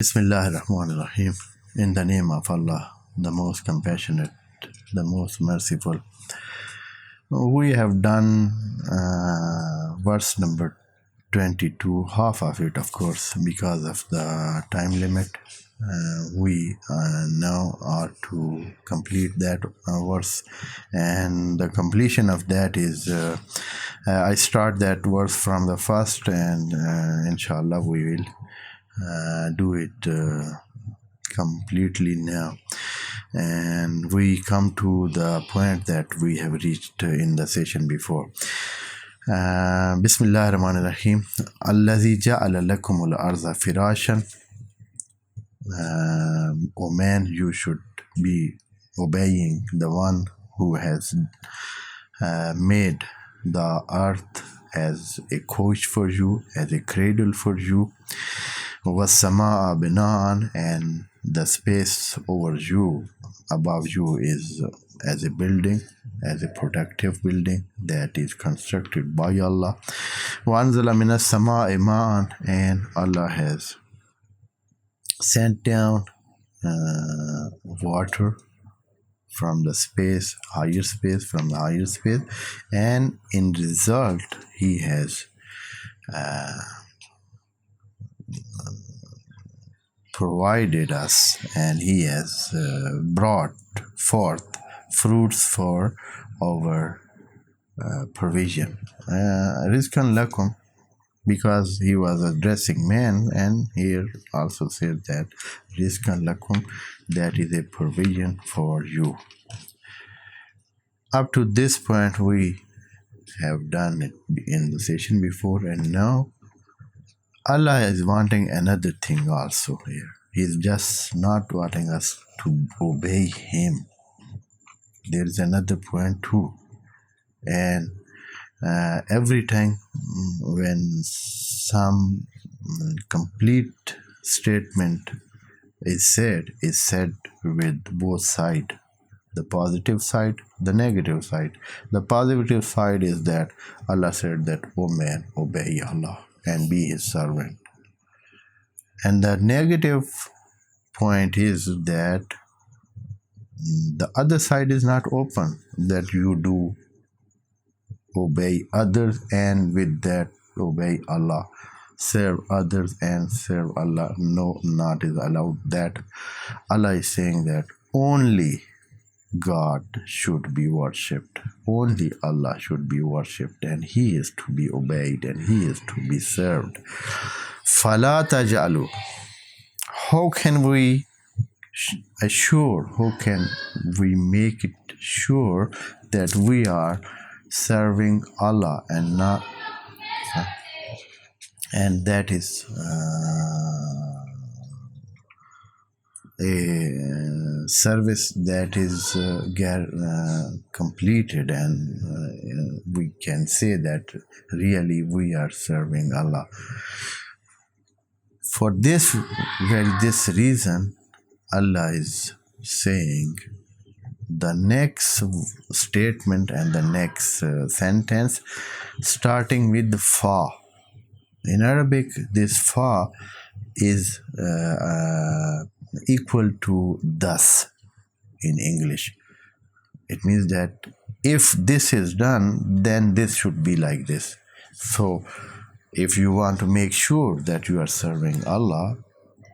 Bismillahirrahmanirrahim. In the name of Allah, the most compassionate, the most merciful. We have done verse number 22, half of it, of course, because of the time limit. We now are to complete that verse, and the completion of that is I start that verse from the first, and inshallah we will do it completely now. And we come to the point that we have reached in the session before. Bismillah ar-Rahman ar-Rahim. Allazi ja'ala lakum al-arza firashan. O man, you should be obeying the one who has made the earth as a couch for you, as a cradle for you. وَالسَّمَاءَ بِنَاءً, and the space over you, above you, is as a building, as a protective building that is constructed by Allah. وَأَنزَلَ مِنَ السَّمَاءِ مَاءً, and Allah has sent down water from the space, higher space, from the higher space, and in result He has provided us, and He has brought forth fruits for our provision. Rizqan lakum, because He was addressing man, and here also said that Rizqan lakum, that is a provision for you. Up to this point we have done it in the session before, and now Allah is wanting another thing also here. He is just not wanting us to obey Him. There is another point too. And every time when some complete statement is said with both sides. The positive side, the negative side. The positive side is that Allah said that, "O man, obey Allah and be His servant." And the negative point is that the other side is not open, that you do obey others and with that obey Allah. Serve others and serve Allah. No, not is allowed. That Allah is saying that only God should be worshipped. Only Allah should be worshipped, and He is to be obeyed, and He is to be served. فَلَا تَجْعَلُوا. How can we assure, how can we make it sure that we are serving Allah and not, and that is a service that is completed, and we can say that really we are serving Allah. For this reason, Allah is saying the next statement and the next sentence, starting with the fa. In Arabic, this fa is equal to thus in English. It means that if this is done, then this should be like this. So if you want to make sure that you are serving Allah,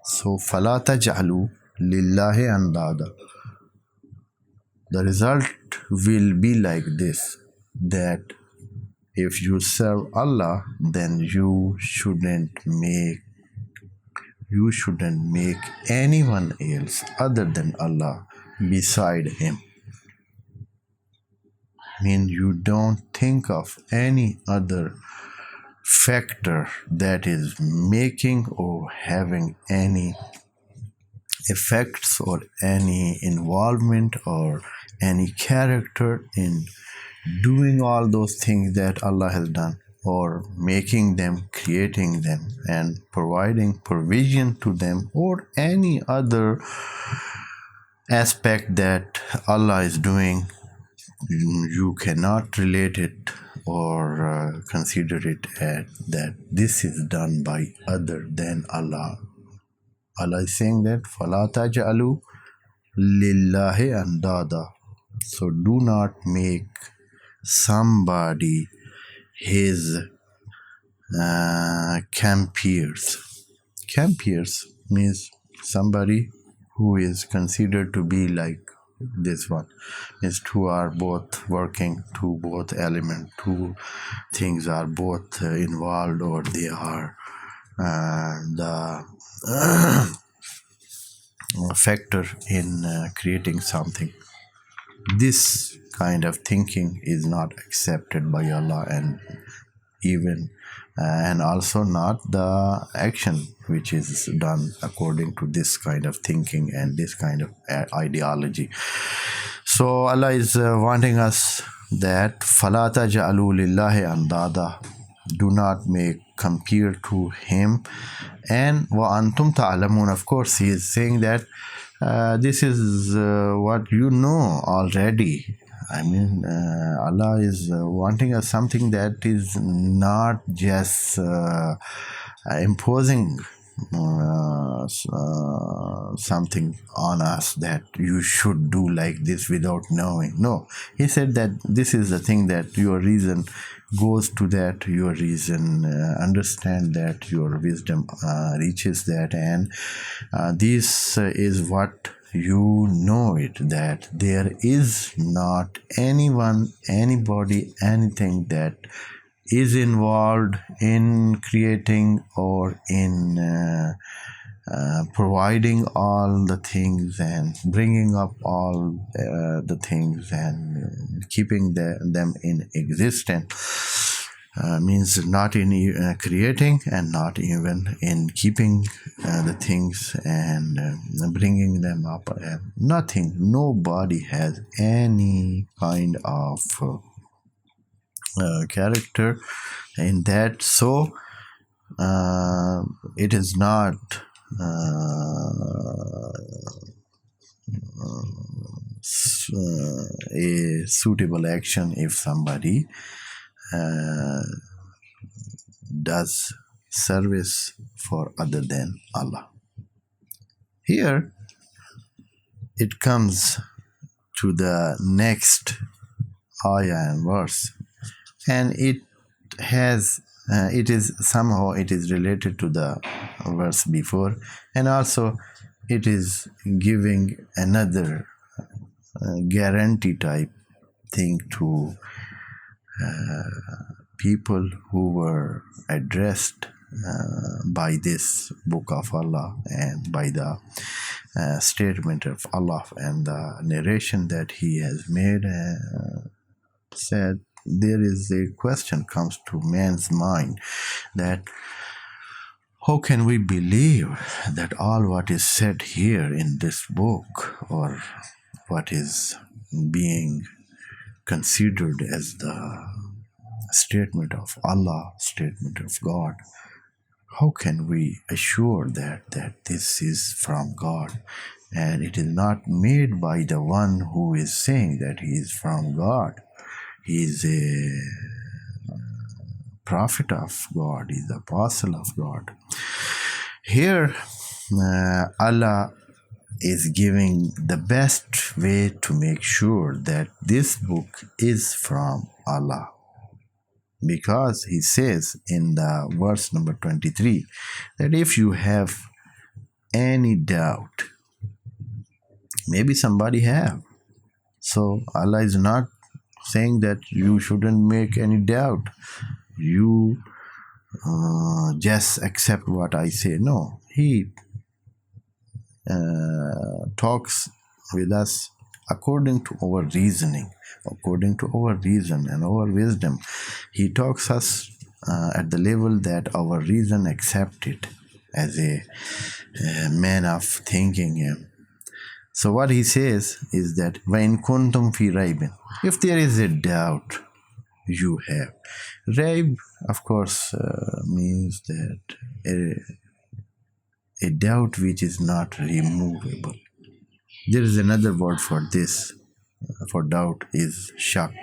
so فَلَا تَجْعَلُوا لِلَّهِ أَنْدَادًا. The result will be like this, that if you serve Allah, then you shouldn't make anyone else other than Allah beside Him. You don't think of any other factor that is making or having any effects or any involvement or any character in doing all those things that Allah has done, or making them, creating them, and providing provision to them, or any other aspect that Allah is doing. You cannot relate it or consider it as that this is done by other than Allah. Allah is saying that فَلَا تَجْعَلُوا لِلَّهِ أَنْدَادًا. So do not make somebody his compeers. Compeers means somebody who is considered to be like this one. Means two are both working, two both element, two things are both involved, or they are the factor in creating something. This kind of thinking is not accepted by Allah, and even and also not the action which is done according to this kind of thinking and this kind of ideology. So Allah is wanting us that فَلَا تَجْعَلُوا لِلَّهِ أَنْدَادًا, do not make compare to him, and وَأَنْتُمْ تَعْلَمُونَ. Of course, he is saying that this is what you know already. I mean, Allah is wanting us something that is not just imposing something on us that you should do like this without knowing. No, he said that this is the thing that your reason goes to that, your reason understand that, your wisdom reaches that, and this is what you know it, that there is not anyone, anybody, anything that is involved in creating or in providing all the things and bringing up all the things and keeping them in existence. Means not in creating and not even in keeping the things and bringing them up. Nothing, nobody has any kind of character in that. So it is not a suitable action if somebody does service for other than Allah. Here it comes to the next ayah and verse, and it is related to the verse before, and also it is giving another guarantee type thing to people who were addressed by this book of Allah and by the statement of Allah and the narration that he has made. Said there is a question comes to man's mind that how can we believe that all what is said here in this book, or what is being considered as the statement of Allah, statement of God, how can we assure that this is from God and it is not made by the one who is saying that he is from God? He is a prophet of God, he is the apostle of God. Here Allah is giving the best way to make sure that this book is from Allah, because he says in the verse number 23 that if you have any doubt, maybe somebody have, so Allah is not saying that you shouldn't make any doubt, you just accept what I say. No, he talks with us according to our reasoning, according to our reason and our wisdom. He talks us at the level that our reason accept it as a man of thinking. So what he says is that وَإِن كُنْتُمْ فِي رَيْبٍ, if there is a doubt you have. Raib, of course, means that a doubt which is not removable. There is another word for this, for doubt, is shak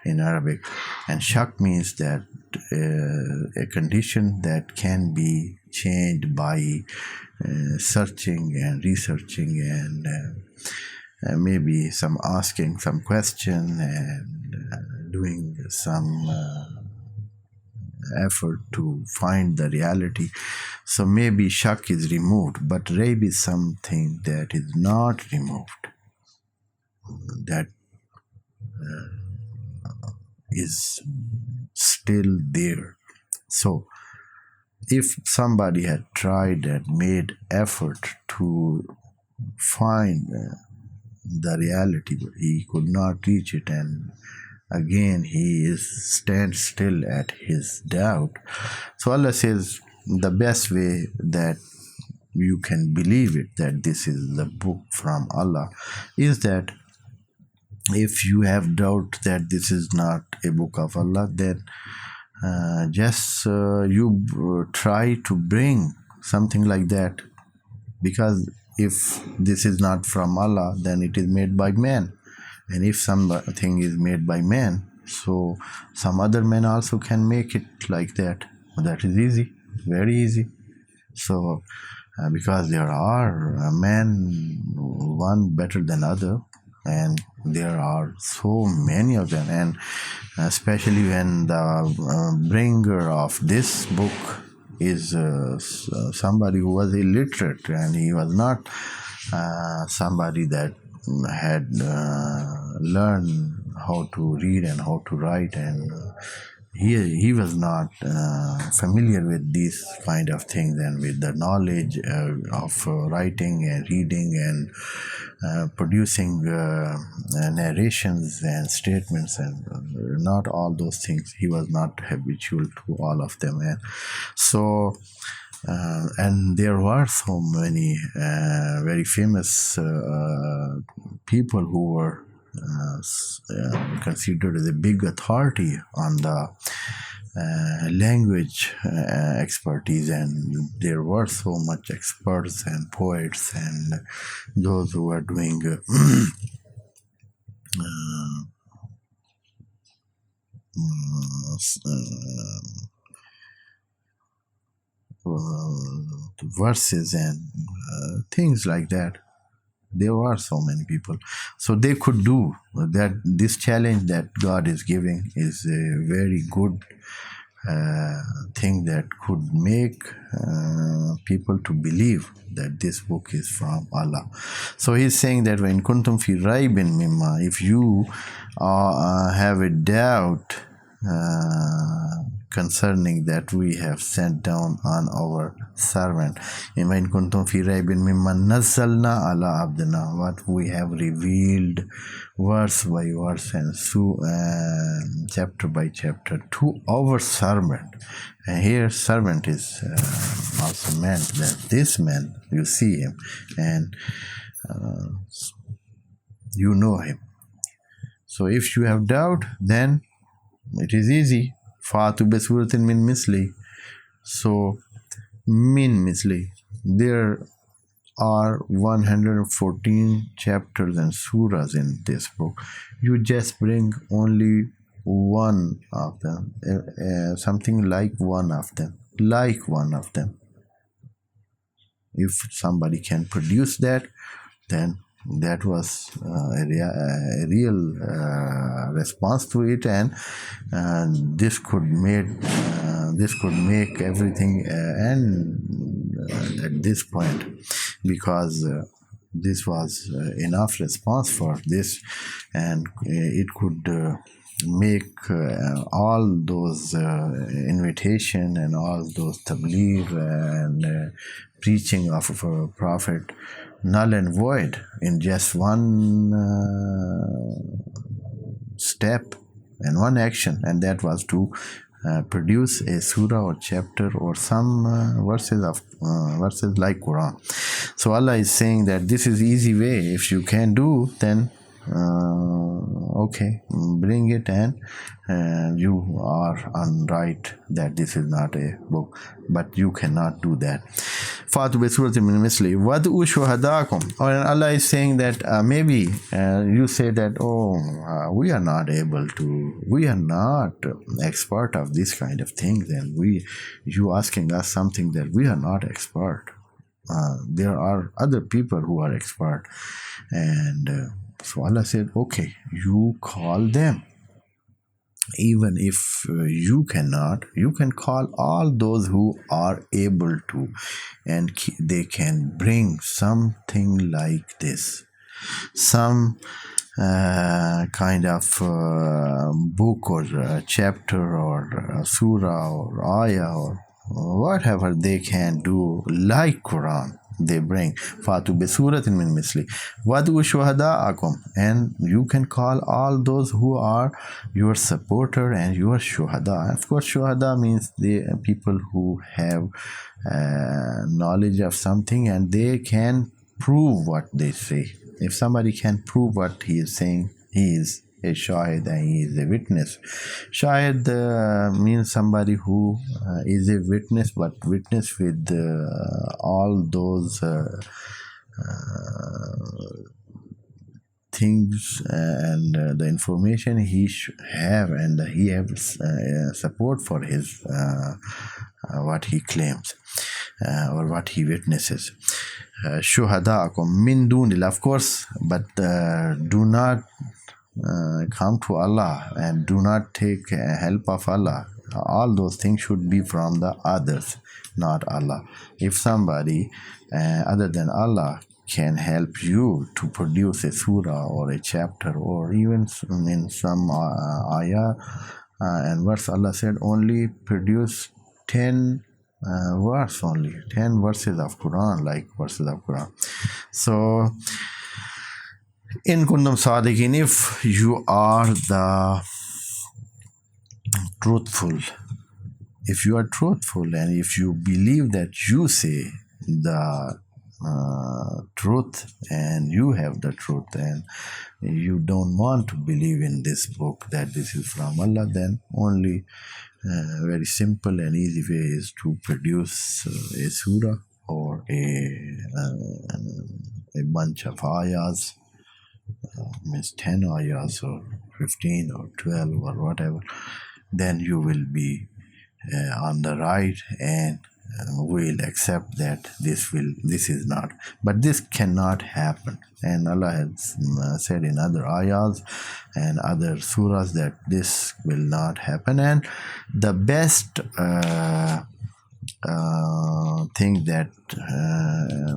in Arabic. And shak means that a condition that can be changed by searching and researching and maybe some asking some question and doing some effort to find the reality. So maybe shak is removed, but raib is something that is not removed, that is still there. So if somebody had tried and made effort to find the reality, but he could not reach it, and again he stands still at his doubt. So Allah says the best way that you can believe it, that this is the book from Allah, is that if you have doubt that this is not a book of Allah, then just you try to bring something like that, because if this is not from Allah, then it is made by man, and if something is made by man, so some other men also can make it like that. That is easy, very easy. So because there are men, one better than other, and there are so many of them, and especially when the bringer of this book is somebody who was illiterate, and he was not somebody that had learned how to read and how to write, and he was not familiar with these kind of things, and with the knowledge of writing and reading and producing narrations and statements, and not all those things. He was not habitual to all of them, and so and there were so many very famous people who were considered as a big authority on the language expertise, and there were so much experts and poets and those who were doing verses and things like that. There were so many people, so they could do that. This challenge that God is giving is a very good thing that could make people to believe that this book is from Allah. So he's saying that when kuntum fi raibin mimma, if you have a doubt concerning that we have sent down on our servant, when kuntum fi raibin mimma nazzalna ala abdina, what we have revealed verse by verse and chapter by chapter to our servant. And here servant is also meant that this man, you see him and you know him. So if you have doubt, then it is easy. Fatu besuratin min misli. So min misli, there are 114 chapters and surahs in this book. You just bring only one of them, something like one of them, If somebody can produce that, then that was a real response to it, and this could make everything end at this point, because this was enough response for this, and it could make all those invitation and all those tabligh and preaching of a prophet null and void in just one step and one action, and that was to produce a surah or chapter or some verses like Quran. So Allah is saying that this is easy way. If you can do, then okay, bring it, and you are on right that this is not a book, but you cannot do that. Fatu bi suratin min misli wad'u shuhadakum. And Allah is saying that maybe you say that we are not expert of this kind of things, and you asking us something that we are not expert. there are other people who are expert. And so Allah said, okay, you call them. Even if you cannot, you can call all those who are able to, and they can bring something like this, some kind of book or chapter or surah or ayah or whatever they can do, like Quran. They bring Fatu bi suratin min misli Wadu shuhada'akum, and you can call all those who are your supporter and your shuhada. Of course, shuhada means the people who have knowledge of something and they can prove what they say. If somebody can prove what he is saying, he is a shahid and he is a witness. Shahid means somebody who is a witness, but witness with all those things and the information he have, and he has support for his what he claims or what he witnesses. Shuhada'akum min dunillah, of course, but do not come to Allah and do not take help of Allah. All those things should be from the others, not Allah. If somebody other than Allah can help you to produce a surah or a chapter, or even in some ayah and verse, Allah said only produce 10 verse, only 10 verses of Quran, like verses of Quran. So in kuntum sadiqin, if you are the truthful, if you are truthful and if you believe that you say the truth and you have the truth and you don't want to believe in this book that this is from Allah, then only very simple and easy way is to produce a surah or a bunch of ayahs, means 10 ayahs or 15 or 12 or whatever. Then you will be on the right, and will accept that this is not. But this cannot happen, and Allah has said in other ayahs and other surahs that this will not happen. And the best thing that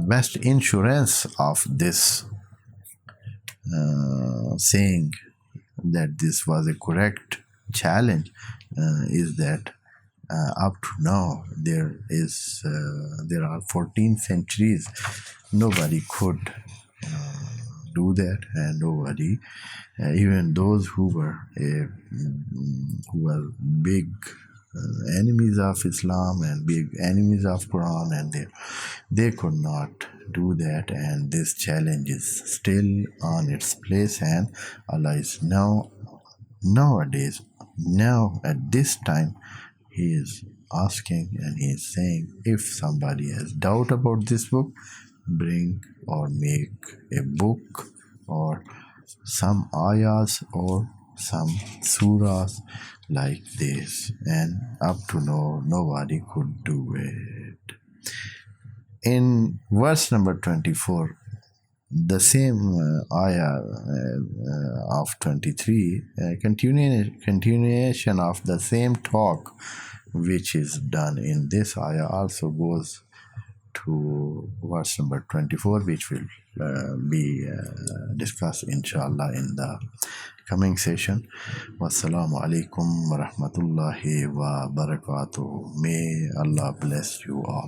best insurance of this saying that this was a correct challenge is that up to now there are 14 centuries nobody could do that, and nobody, even those who were big enemies of Islam and big enemies of Quran, and they could not do that. And this challenge is still on its place, and Allah is now at this time He is asking and He is saying, if somebody has doubt about this book, bring or make a book or some ayahs or some surahs like this. And up to now, nobody could do it. In verse number 24, the same ayah of 23, continuation of the same talk which is done in this ayah also goes to verse number 24, which will be discussed inshallah in the coming session. Wassalamu alaikum wa rahmatullahi wa barakatuh. May Allah bless you all.